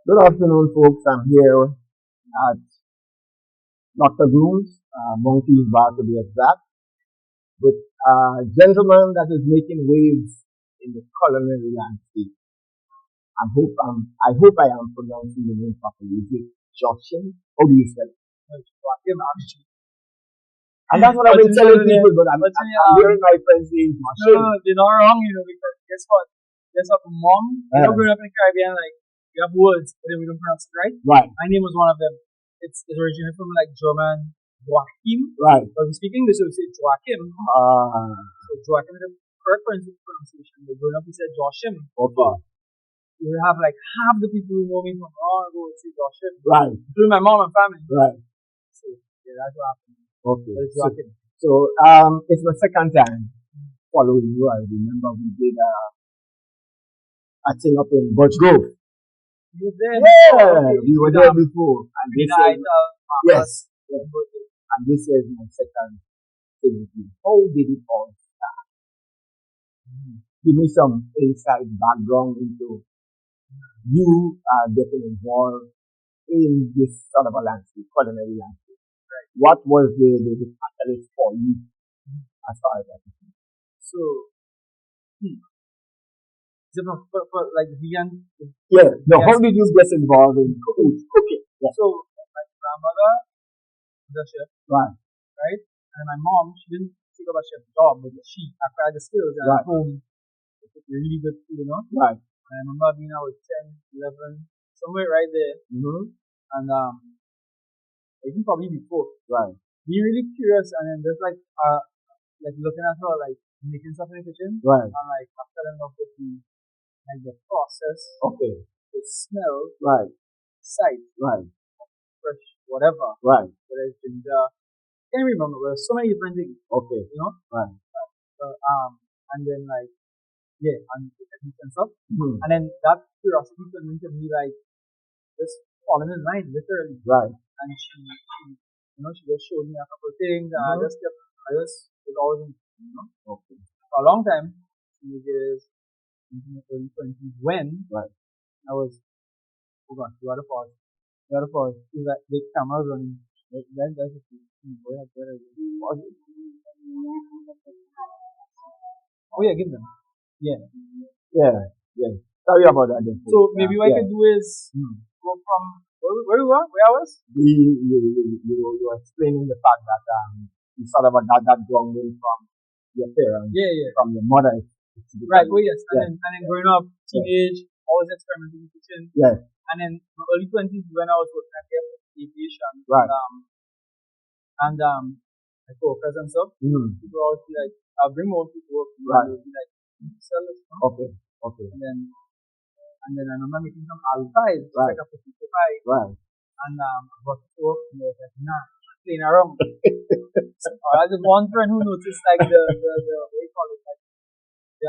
Good afternoon, folks. I'm here at Dr. Groom's, Monkey's Bar to be exact, with a gentleman that is making waves in the culinary landscape. I hope I am pronouncing the name properly. Is it Joachim? How do you spell it? Joachim, actually. And that's what I've been telling people, but I'm hearing my friends saying Joachim. No, you're not wrong, because guess what? Guess what? Mom, growing up in the Caribbean, like, we have words, but then we don't pronounce it right. Right. My name was one of them. It's originally from like German, Joachim. Right. But we speak English, so we say Joachim. So Joachim is the correct pronunciation. But growing up, we said Joachim. Okay. You have like half the people who know me from go say Joachim. Right. Including my mom and family. Right. So yeah, that's what happened. Okay. But it's Joachim. So it's my second time following you. I remember we did a thing up in Birch Grove. You were there? Yeah, Okay. we were there before. And this is, yes. And this is my second thing with you. How did it all start? Give me some inside background into you getting involved in this sort of a landscape, culinary landscape. Right. What was the catalyst for you as far as that is concerned? So, like vegan. Yeah. No, how did you get involved in cooking? Yeah. So my grandmother was a chef, Right. right? And my mom, she didn't take up a chef job, but she acquired the skills and Right. at home she cooked really good food, Right. And I remember being I was 10, 11, somewhere right there. Mm-hmm. And even probably before. Right. Being really curious and then just like looking at her like making stuff in the kitchen. Right. And like I fell in love with the process, Okay. the smell, Right. sight, Right. fresh, whatever. Right. Whether it's ginger, I can't remember. There's so many different things. Okay. Right. So, and then like, and techniques and stuff. Mm-hmm. And then that curiosity turned into me like just falling in line, literally. Right. And she just showed me a couple of things. And I just was always, Okay. for a long time, teenagers, in the early 20s, when Right. I was, oh gosh, you gotta pause. Is that the camera's running? That's a go ahead, pause it. Oh yeah, give them. Yeah. Yeah. Yeah. Sorry about that. So maybe what I could do is go from where we were, where I was. You were explaining the fact that you sort of got that grounding from your parents, from your mother. Right. Oh yes. And then growing up, teenage, always experimenting in the kitchen. Yes. And then my early 20s when I was working at aviation. Right. And like workers and stuff. Mm-hmm. People always be like, I'll bring more people to work. Right. They'll be like, sell this. Okay. And then I remember making some aloo pies, right. like a potato pie. Right. And I got to work and they was like, nah, playing around. So I had one friend who noticed like the what do you call it, like the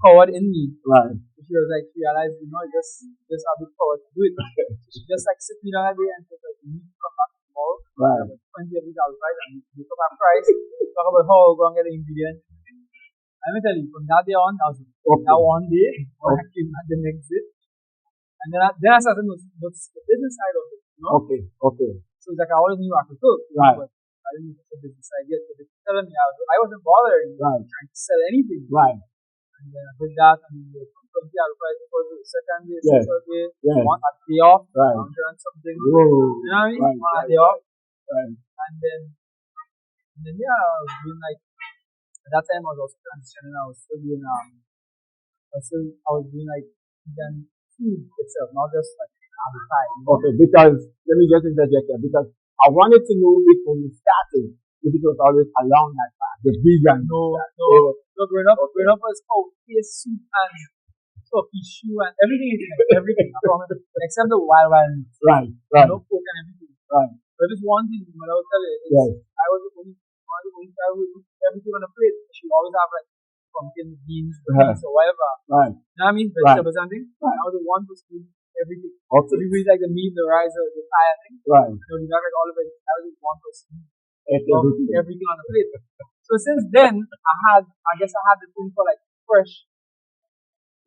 power in me. Right. She was like, she realized, just have the power to do it. So she just like sit me down that day and said like, you need to come back tomorrow. Right. 20 of these aloo pies and make up our price. Talk about how we're going to get the ingredients. Let me tell you, from that day on, I was that one day when I came back the next day. And then I started noticing the business side of it, Okay. So it's like I always knew I could cook, right. But I didn't know the business side yet. So they were telling me I wasn't bothering trying to sell anything. Right. And then I did that and then from 20 aloo pies before the second day, third day, one a day off, right. 100 and something. Whoa. You know what I mean? Right. One a day off. Right. And then I was doing like at that time I was also transitioning. I was doing like vegan food itself, not just like aloo pie. Okay, because let me just interject here because I wanted to know if when you started, if it was always along that path, the vegan. No. Growing up was fish soup and turkey shoe and everything, I promise, except the wild meat. Right. No pork and everything. Right. But just one thing, what I would tell you is, I was the only guy who would put everything on a plate. She would always have like pumpkin, beans, or whatever. Right. You know what I mean? Vegetables and things. Right. I was the one who scooped everything. Okay. So we really like the meat, the rice, the pie, I think. Right. So we got like all of it. I was the one person everything on the plate. So since then, I had the thing for like fresh,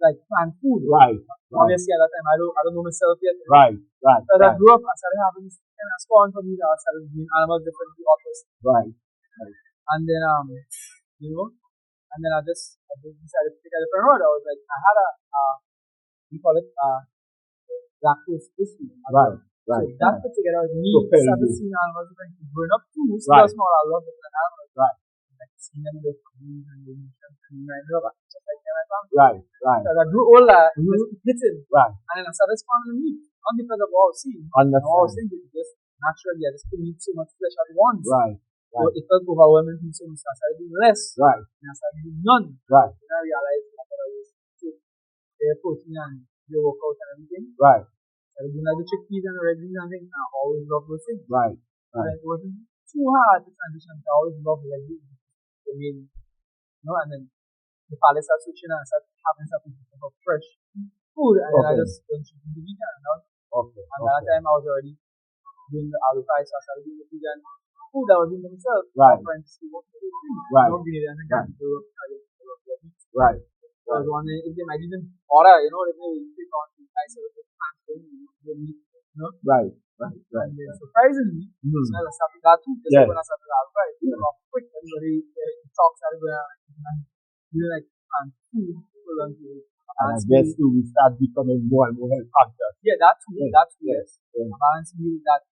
like plant food. Right. Obviously, at that time, I don't know myself yet. Right. So as I grew up, I started having this kind of scorn for me that I started doing animals differently, autistic. Right. And then, and then I just decided to take a different road. I was like, I had we call it, lactose issue. Right. So that put together with me, started seeing animals differently. Growing up too, still small, I love different animals. Right. Like seeing them with food and the nutrients and I grew up just like them, my family. Right. So as I grew older, it just hitting. Right. And then I started spawning meat. Not because of what I was seeing. I was seeing it just naturally, I just couldn't eat so much flesh at once. Right. So it felt overwhelming to me, so I started doing less. Right. And I started doing none. Right. And I realized that I was take their protein and their workout and everything. Right. I was doing like the chickpeas and the red beans and things, and I always loved those things. Right. Right. It wasn't too hard to transition. I always loved red beans. I mean, and then the palate started switching and I started having something of fresh food, and then I just went to the vegan. And by that time I was already doing the aloo fries, so I started doing the vegan food that I was doing myself. Right. Trying to see what to do. Right. Right. So I was wondering if they might even order, if they take on the price of the meat, Right. And then surprisingly, so I started that too. Just when I started aloo fries, it was quick. Everybody talks started going on. Like food for lunch. And I guess too, we start becoming more and more health conscious. Yeah, that's yes. A balanced meal that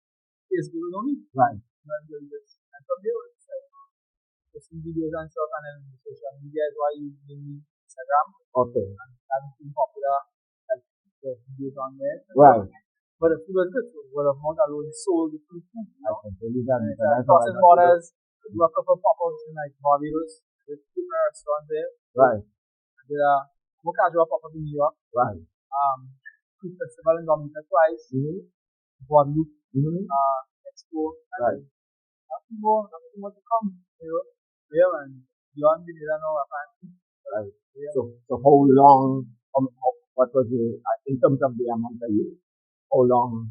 is good on me. Right. And from there, it's like posting videos and stuff, and then social media is why you use Instagram. Okay. And that's been popular. Like the videos on there. Right. But the food was good. So word of mouth alone sold the food. I can believe that. Crossing borders, do a couple of pop-ups in like Barbados. There's two restaurants there. Right. There are more casual pop-up in New York. Right. Food festival in Dominica twice. Guadeloupe. Expo. Right. Nothing more to come. Yeah, and beyond the data now, I find. Right. Yeah. So how long? What was it in terms of the amount of years? How long?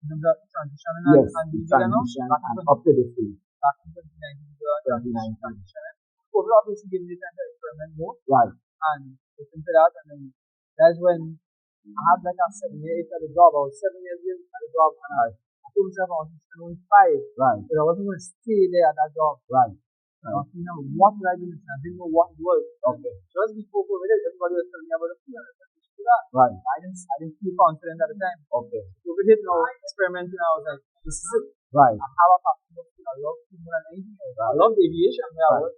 In terms of transitioning transition and up to the food. Back in 2019, transitioning. COVID obviously gave me the time to experiment more. Right. And listen to that, and then that's when I had like a 7 years at the job. I was 7 years in at the job, and I told myself I was only 5. Right. But I wasn't going to stay there at that job. Right. I was thinking, what did I do? I didn't know what it was. Okay. Just before COVID, everybody was telling me about the food and that. Right. I didn't feel confident at the time. Okay. COVID hit now, experimenting, I was like, this is it. Right. I have a passion for food. I love food more than anything else. I love aviation. Don't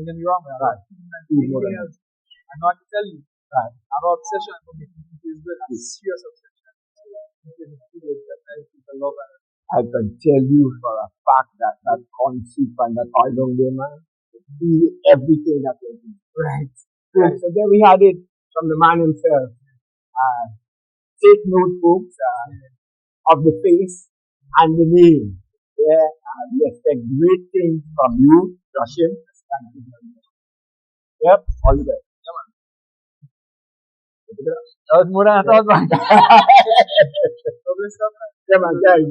get me wrong. I love food more than anything else. I know I can tell you. Right. I have an obsession for making food taste good. A serious obsession. People love it. I can tell you for a fact that corn soup and that oil down there, man, do everything that they do. Right. So there we had it from the man himself. Take note, folks, of the face and the name. Yeah, we expect great things from you, Joachim. Thank you very much. Yep, all the best. That was more than I thought, man. Yeah, man, thanks.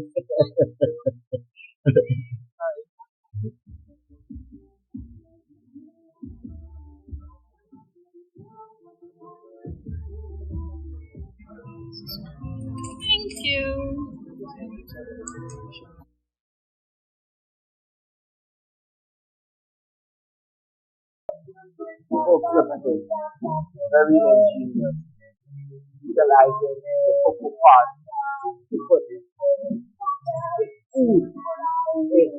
Thank you. Folks, look at this. Very ingenious. Utilizing the cocoa part to put food in.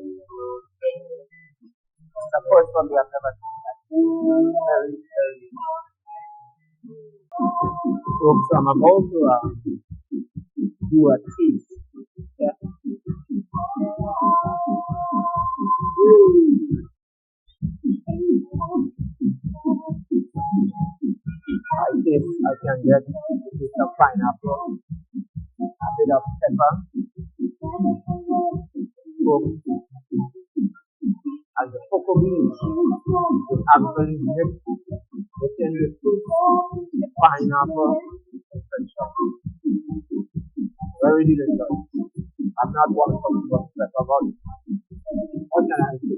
The first one we have never seen that. Very, very. Folks, I'm about to do a taste. Yeah. I can get some pineapple, a bit of pepper, and the cocoa beans to actually mix within the fruit, the pineapple, and sugar. Very delicious. I'm not one for the pepper, but what can I do?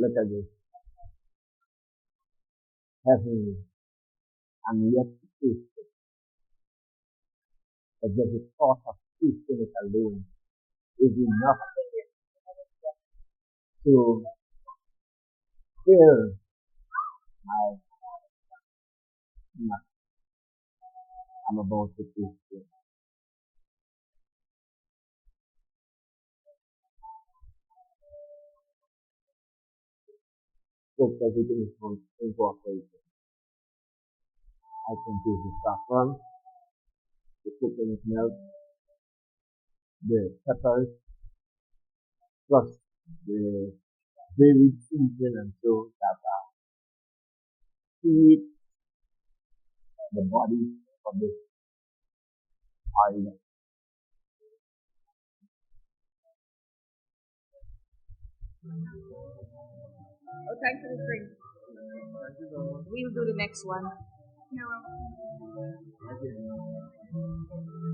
Look at this. Heavenly. And yet to taste it. But just the thought of tasting it alone is enough to fill my mouth. I'm about to taste it. Cook everything is incorporated. I can taste the saffron, the coconut milk, the peppers, plus the very season and so that feed the body of this oil. Oh, thanks for the drink. We'll do the next one.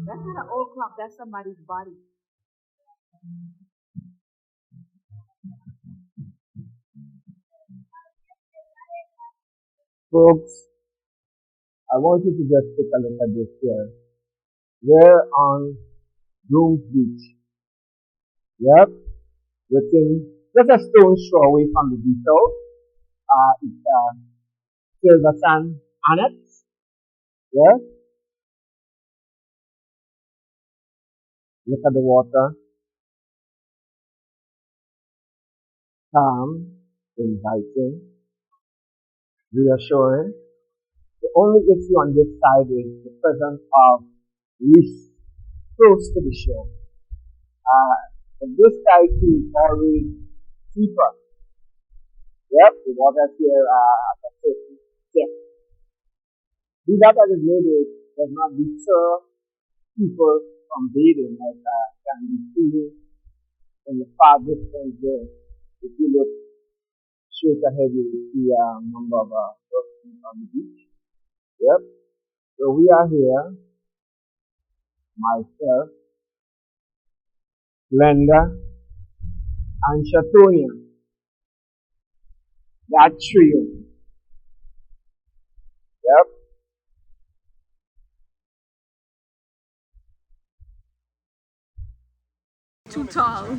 That's not an old clock. That's somebody's body. Folks, I want you to just take a look at this here. We're on Groom's Beach. Yep, within just a stone's throw away from the beach house. It's Silver Sand Annex. Yes, look at the water. Calm, inviting, reassuring. The only issue on this side is the presence of reefs close to the shore. But this side is always deeper. Yep, the water here at a certain depth. Be that as it may be, does not deter people from bathing as can be seen in the far distance there. If you look straight ahead, you will see a number of persons on the beach. Yep. So we are here, myself, Glenda, and Shatonia. That trio. Yep. Too tall.